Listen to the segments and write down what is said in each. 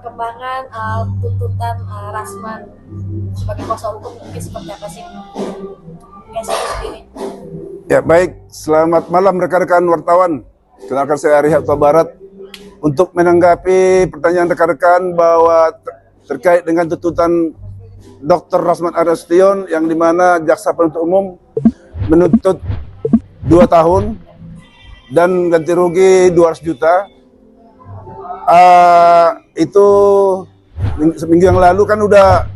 perkembangan tuntutan Rasman sebagai kuasa hukum mungkin seperti apa sih? Kasih sendiri. Ya baik, selamat malam rekan-rekan wartawan. Kenalkan saya Ari Hatta Barat. Untuk menanggapi pertanyaan rekan-rekan bahwa terkait dengan tuntutan Dr. Rasman Nasution yang dimana jaksa penuntut umum menuntut 2 tahun dan ganti rugi 200 juta. Itu seminggu yang lalu kan udah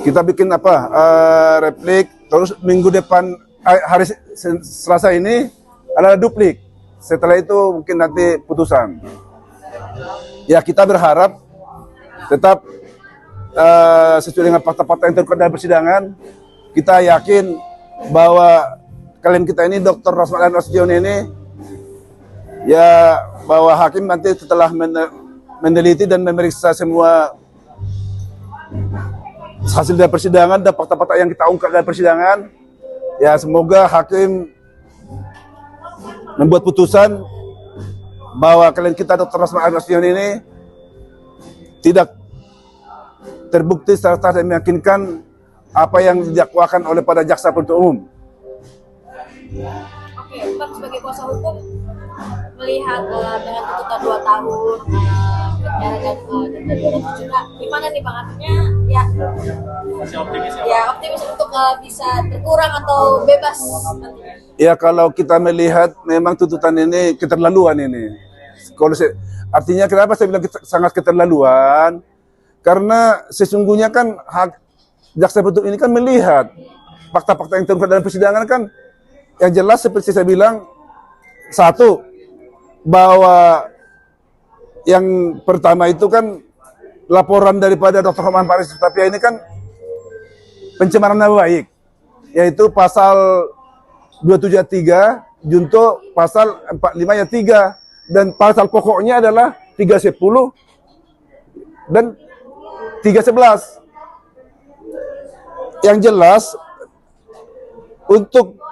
kita bikin replik, terus minggu depan hari Selasa ini adalah duplik. Setelah itu mungkin nanti putusan. Ya kita berharap tetap sesuai dengan fakta-fakta yang terkuat dalam persidangan. Kita yakin bahwa klien kita ini Dr. Rasman Nasution ini ya bahwa hakim nanti setelah meneliti dan memeriksa semua hasil dari persidangan dan fakta-fakta yang kita ungkap dari persidangan, ya semoga hakim membuat putusan bahwa klien kita Dr. Rasman Nasution ini tidak terbukti secara sah dan meyakinkan apa yang didakwakan oleh pada jaksa penuntut umum. Oke, Pak sebagai kuasa hukum melihat dengan tuntutan 2 tahun penjara dan denda 200 juta, gimana nih Bang? Artinya ya Masih optimis ya? Ya optimis untuk bisa berkurang atau bebas nantinya. Ya kalau kita melihat memang tuntutan ini keterlaluan ini. Artinya kenapa saya bilang sangat keterlaluan? Karena sesungguhnya kan jaksa penuntut ini kan melihat fakta-fakta yang terungkap dalam persidangan kan yang jelas seperti saya bilang, satu, bahwa yang pertama itu kan laporan daripada Dr. Hotman Paris Hutapea ini kan pencemaran nama baik, yaitu pasal 27 ayat 3, junto pasal 45 ayat 3, dan pasal pokoknya adalah 310 dan 311. Yang jelas untuk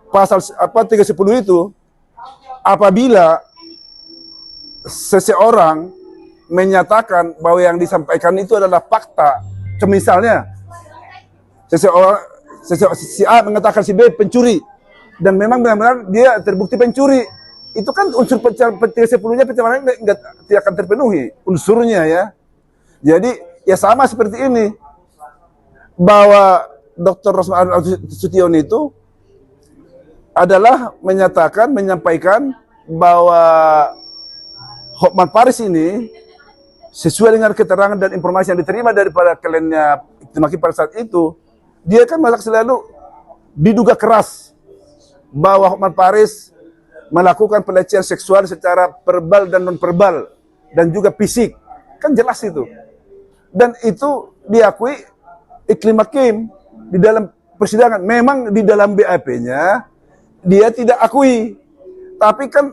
pasal 310 itu, apabila seseorang menyatakan bahwa yang disampaikan itu adalah fakta, misalnya si A mengatakan si B pencuri dan memang benar-benar dia terbukti pencuri, itu kan unsur 310-nya pencemaran tidak akan terpenuhi unsurnya ya. Jadi ya sama seperti ini, bahwa Dr. Rasman Nasution itu adalah menyampaikan bahwa Hotman Paris ini sesuai dengan keterangan dan informasi yang diterima daripada kliennya Maki pada saat itu, dia kan malah selalu diduga keras bahwa Hotman Paris melakukan pelecehan seksual secara verbal dan non-verbal dan juga fisik, kan jelas itu. Dan itu diakui Iklim Hakim di dalam persidangan. Memang di dalam BAP-nya dia tidak akui, tapi kan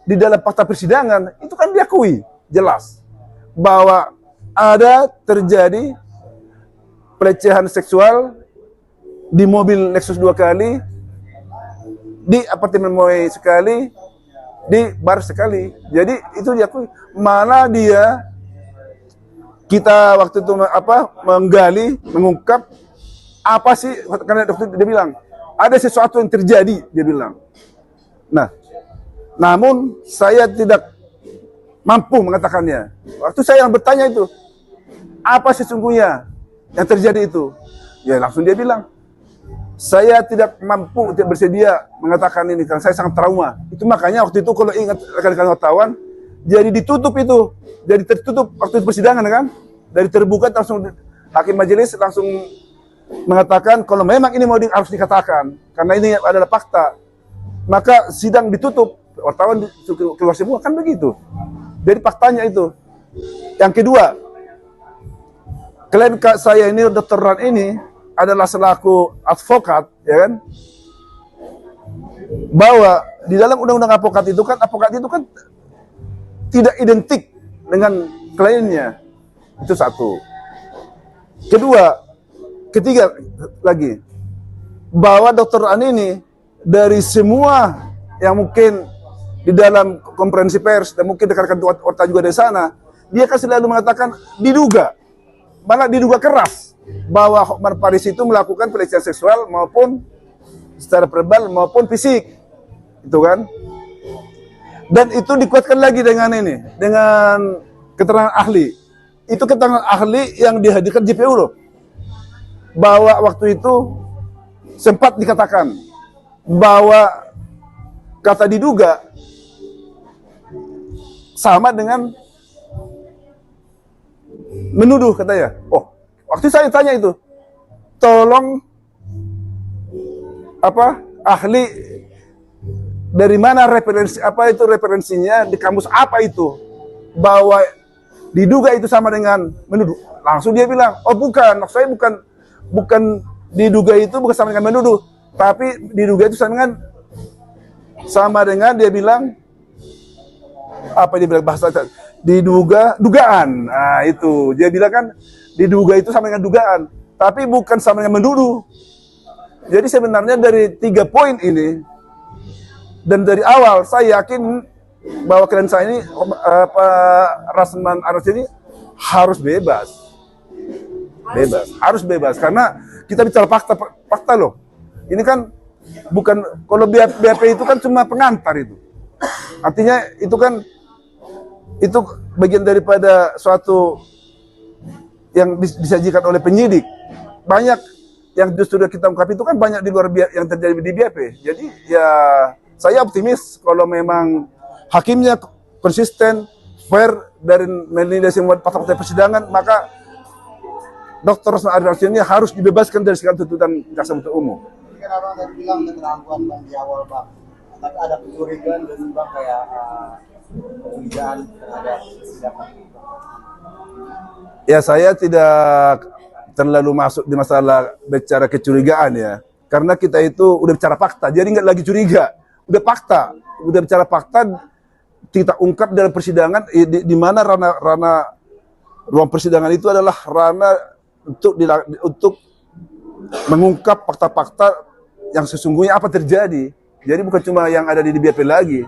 di dalam fakta persidangan itu kan diakui jelas bahwa ada terjadi pelecehan seksual di mobil Lexus 2 kali, di apartemen Moe sekali, di bar sekali. Jadi itu diakui. Mana dia kita waktu itu menggali, mengungkap apa sih, karena dokter dia bilang ada sesuatu yang terjadi, dia bilang. Nah, namun saya tidak mampu mengatakannya. Waktu saya yang bertanya itu, apa sesungguhnya yang terjadi itu? Ya langsung dia bilang, saya tidak mampu, tidak bersedia mengatakan ini karena saya sangat trauma. Itu makanya waktu itu kalau ingat rekan-rekan wartawan, jadi ditutup itu, jadi tertutup waktu persidangan kan, dari terbuka langsung hakim majelis langsung mengatakan kalau memang ini harus dikatakan karena ini adalah fakta, maka sidang ditutup, wartawan keluar semua, kan begitu. Jadi faktanya itu. Yang kedua, klien saya ini Dr. Ran ini adalah selaku advokat, ya kan, bahwa di dalam undang-undang advokat itu kan tidak identik dengan kliennya. Itu satu. Ketiga lagi, bahwa Dr. An ini dari semua yang mungkin di dalam konferensi pers dan mungkin rekan-rekan wartawan juga dari sana, dia kan selalu mengatakan diduga, malah diduga keras bahwa Hotmar Paris itu melakukan pelecehan seksual maupun secara verbal maupun fisik, itu kan. Dan itu dikuatkan lagi dengan ini, dengan keterangan ahli. Itu keterangan ahli yang dihadirkan JPU loh, bahwa waktu itu sempat dikatakan bahwa kata diduga sama dengan menuduh katanya. Oh, waktu saya tanya itu, tolong ahli dari mana referensi, apa itu referensinya di kamus apa itu bahwa diduga itu sama dengan menuduh. Langsung dia bilang, oh bukan, maksud saya bukan diduga itu bukan sama dengan menuduh, tapi diduga itu sama dengan dia bilang apa, dia bilang bahasa dugaan. Nah itu dia bilang kan diduga itu sama dengan dugaan, tapi bukan sama dengan menuduh. Jadi sebenarnya dari 3 poin ini, dan dari awal saya yakin bahwa klien saya ini Rasman Arus ini harus bebas, harus bebas karena kita bicara fakta loh. Ini kan bukan, kalau BAP itu kan cuma pengantar itu. Artinya itu kan itu bagian daripada suatu yang disajikan oleh penyidik. Banyak yang justru kita ungkap itu kan banyak di luar yang terjadi di BAP. Jadi ya saya optimis kalau memang hakimnya konsisten, fair dari menilai semua fakta-fakta persidangan, maka Dr. Rasman Arif ini harus dibebaskan dari segala tuntutan jaksa penuntut umum. Kan abang tadi bilang keterangkuan bang di awal bang, tapi ada kecurigaan dan bang kayak kecurigaan terhadap persidangan. Ya saya tidak terlalu masuk di masalah bicara kecurigaan ya, karena kita itu udah bicara fakta, jadi nggak lagi curiga, udah fakta, udah bicara fakta, kita ungkap dalam persidangan di mana ranah ruang persidangan itu adalah ranah untuk mengungkap fakta-fakta yang sesungguhnya apa terjadi. Jadi bukan cuma yang ada di BAP lagi.